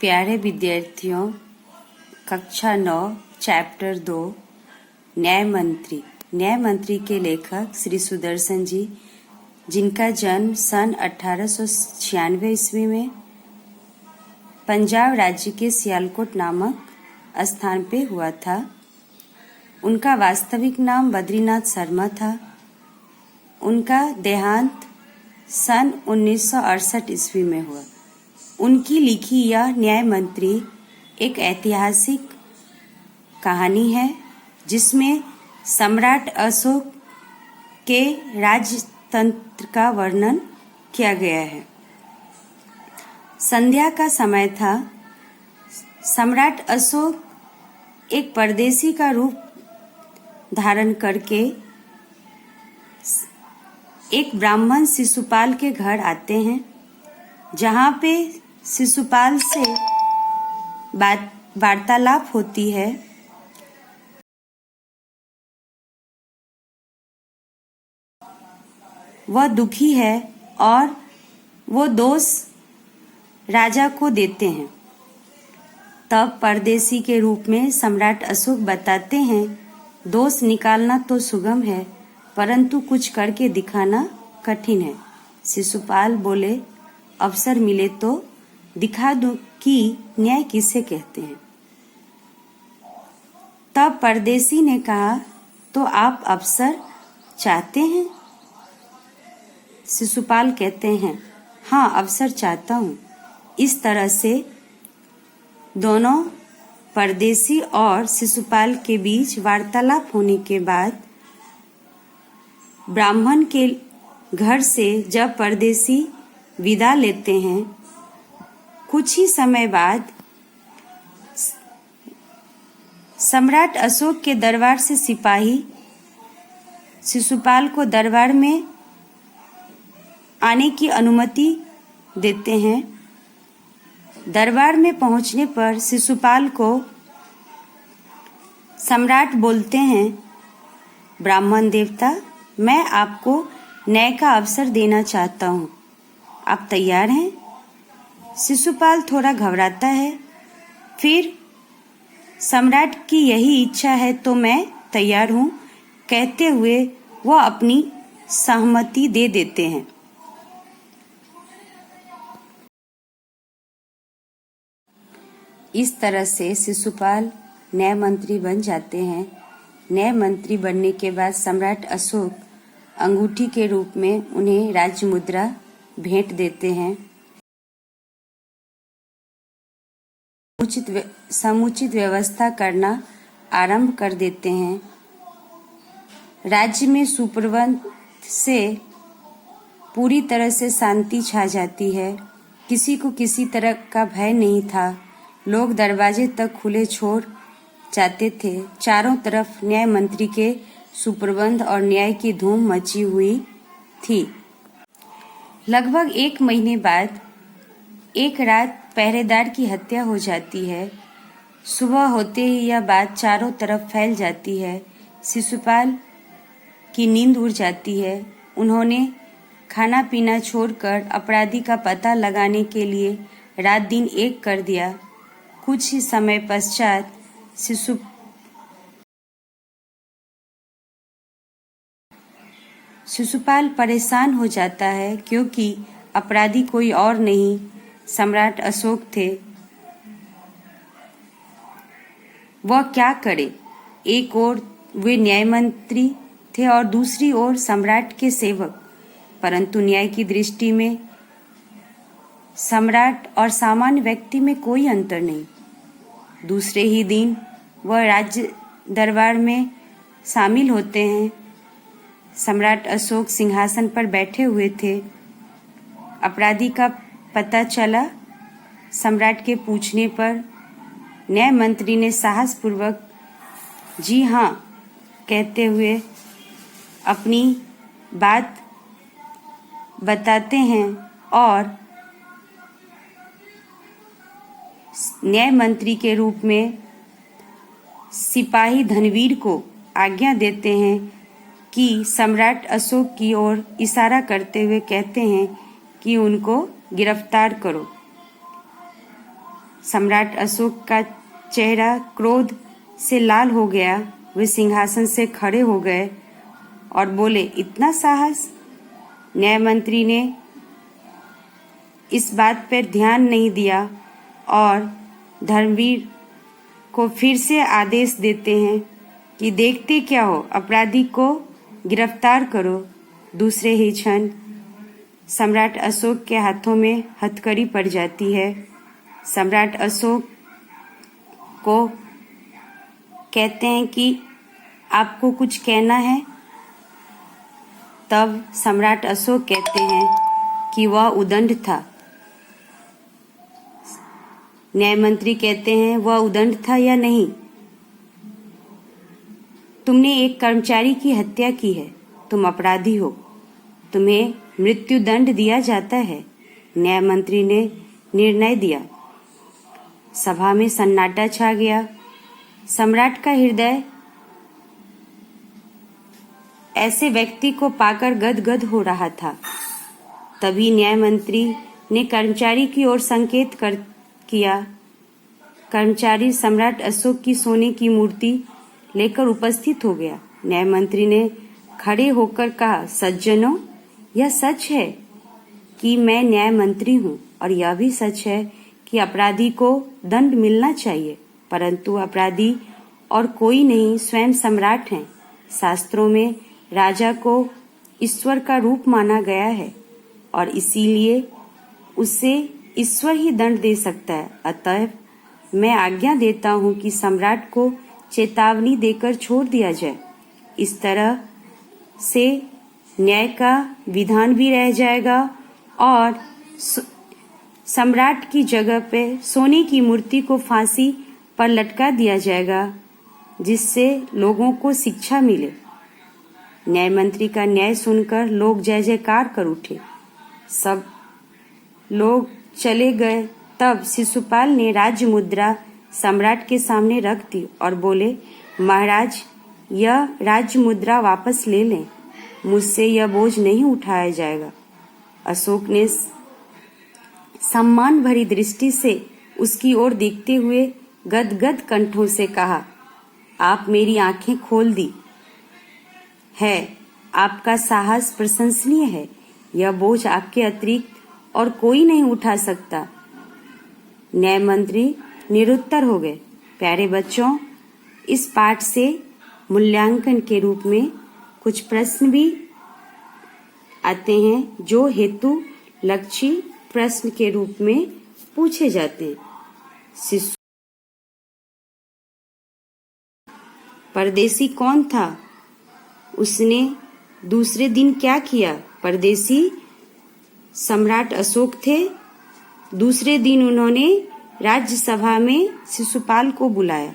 प्यारे विद्यार्थियों, कक्षा 9 चैप्टर 2 न्याय मंत्री के लेखक श्री सुदर्शन जी, जिनका जन्म सन 1896 ईस्वी में पंजाब राज्य के सियालकोट नामक स्थान पे हुआ था। उनका वास्तविक नाम बद्रीनाथ शर्मा था। उनका देहांत सन 1968 ईस्वी में हुआ। उनकी लिखी यह न्याय मंत्री एक ऐतिहासिक कहानी है, जिसमें सम्राट अशोक के राजतंत्र का वर्णन किया गया है। संध्या का समय था। सम्राट अशोक एक परदेसी का रूप धारण करके एक ब्राह्मण शिशुपाल के घर आते हैं, जहाँ पे शिशुपाल से वार्तालाप होती है। वह दुखी है और वो दोष राजा को देते हैं। तब परदेसी के रूप में सम्राट अशोक बताते हैं, दोष निकालना तो सुगम है, परंतु कुछ करके दिखाना कठिन है। शिशुपाल बोले, अवसर मिले तो दिखा दूं कि न्याय किसे कहते हैं। तब परदेसी ने कहा, तो आप अवसर चाहते हैं? शिशुपाल कहते हैं, हाँ, अवसर चाहता हूँ। इस तरह से दोनों परदेसी और शिशुपाल के बीच वार्तालाप होने के बाद ब्राह्मण के घर से जब परदेसी विदा लेते हैं, कुछ ही समय बाद सम्राट अशोक के दरबार से सिपाही शिशुपाल को दरबार में आने की अनुमति देते हैं। दरबार में पहुंचने पर शिशुपाल को सम्राट बोलते हैं, ब्राह्मण देवता, मैं आपको न्याय का अवसर देना चाहता हूँ। आप तैयार हैं? शिशुपाल थोड़ा घबराता है। फिर सम्राट की यही इच्छा है तो मैं तैयार हूँ कहते हुए वो अपनी सहमति दे देते हैं। इस तरह से शिशुपाल न्याय मंत्री बन जाते हैं। न्याय मंत्री बनने के बाद सम्राट अशोक अंगूठी के रूप में उन्हें राज्य मुद्रा भेंट देते हैं। समुचित व्यवस्था करना आरंभ कर देते हैं। राज्य में सुप्रबंध से पूरी तरह से शांति छा जाती है। किसी को किसी तरह का भय नहीं था। लोग दरवाजे तक खुले छोड़ जाते थे। चारों तरफ न्याय मंत्री के सुप्रबंध और न्याय की धूम मची हुई थी। लगभग 1 महीने बाद एक रात पहरेदार की हत्या हो जाती है। सुबह होते ही यह बात चारों तरफ फैल जाती है। शिशुपाल की नींद उड़ जाती है। उन्होंने खाना पीना छोड़कर अपराधी का पता लगाने के लिए रात दिन एक कर दिया। कुछ ही समय पश्चात शिशुपाल परेशान हो जाता है, क्योंकि अपराधी कोई और नहीं, सम्राट अशोक थे। वह क्या करे? एक ओर वे न्याय मंत्री थे और दूसरी ओर सम्राट के सेवक। परंतु न्याय की दृष्टि में सम्राट और सामान्य व्यक्ति में कोई अंतर नहीं। दूसरे ही दिन वह राज्य दरबार में शामिल होते हैं। सम्राट अशोक सिंहासन पर बैठे हुए थे। अपराधी का पता चला। सम्राट के पूछने पर न्याय मंत्री ने साहसपूर्वक जी हाँ कहते हुए अपनी बात बताते हैं और न्याय मंत्री के रूप में सिपाही धनवीर को आज्ञा देते हैं कि सम्राट अशोक की ओर इशारा करते हुए कहते हैं कि उनको गिरफ्तार करो। सम्राट अशोक का चेहरा क्रोध से लाल हो गया। वे सिंहासन से खड़े हो गए और बोले, इतना साहस? न्याय मंत्री ने इस बात पर ध्यान नहीं दिया और धर्मवीर को फिर से आदेश देते हैं कि देखते क्या हो, अपराधी को गिरफ्तार करो। दूसरे ही क्षण सम्राट अशोक के हाथों में हथकड़ी पड़ जाती है। सम्राट अशोक को कहते हैं कि आपको कुछ कहना है। तब सम्राट अशोक कहते हैं कि वह उदंड था। न्याय मंत्री कहते हैं, वह उदंड था या नहीं? तुमने एक कर्मचारी की हत्या की है, तुम अपराधी हो, तुम्हें मृत्यु दंड दिया जाता है। न्याय मंत्री ने निर्णय दिया। सभा में सन्नाटा छा गया। सम्राट का हृदय ऐसे व्यक्ति को पाकर गदगद हो रहा था। तभी न्याय मंत्री ने कर्मचारी की ओर संकेत किया। कर्मचारी सम्राट अशोक की सोने की मूर्ति लेकर उपस्थित हो गया। न्याय मंत्री ने खड़े होकर कहा, सज्जनों, यह सच है कि मैं न्याय मंत्री हूँ और यह भी सच है कि अपराधी को दंड मिलना चाहिए, परंतु अपराधी और कोई नहीं, स्वयं सम्राट हैं। शास्त्रों में राजा को ईश्वर का रूप माना गया है और इसीलिए उसे ईश्वर ही दंड दे सकता है। अतः मैं आज्ञा देता हूँ कि सम्राट को चेतावनी देकर छोड़ दिया जाए। इस तरह से न्याय का विधान भी रह जाएगा और सम्राट की जगह पे सोने की मूर्ति को फांसी पर लटका दिया जाएगा, जिससे लोगों को शिक्षा मिले। न्याय मंत्री का न्याय सुनकर लोग जय जयकार कर उठे। सब लोग चले गए। तब शिशुपाल ने राज्य मुद्रा सम्राट के सामने रख दी और बोले, महाराज, यह राज्य मुद्रा वापस ले लें, मुझसे यह बोझ नहीं उठाया जाएगा। अशोक ने सम्मान भरी दृष्टि से उसकी ओर देखते हुए गदगद कंठों से कहा, आप मेरी आंखें खोल दी है। आपका साहस प्रशंसनीय है। यह बोझ आपके अतिरिक्त और कोई नहीं उठा सकता। न्याय मंत्री निरुत्तर हो गए। प्यारे बच्चों, इस पाठ से मूल्यांकन के रूप में कुछ प्रश्न भी आते हैं जो हेतु लक्षी प्रश्न के रूप में पूछे जाते हैं। परदेसी कौन था? उसने दूसरे दिन क्या किया? परदेसी सम्राट अशोक थे। दूसरे दिन उन्होंने राज्यसभा में शिशुपाल को बुलाया।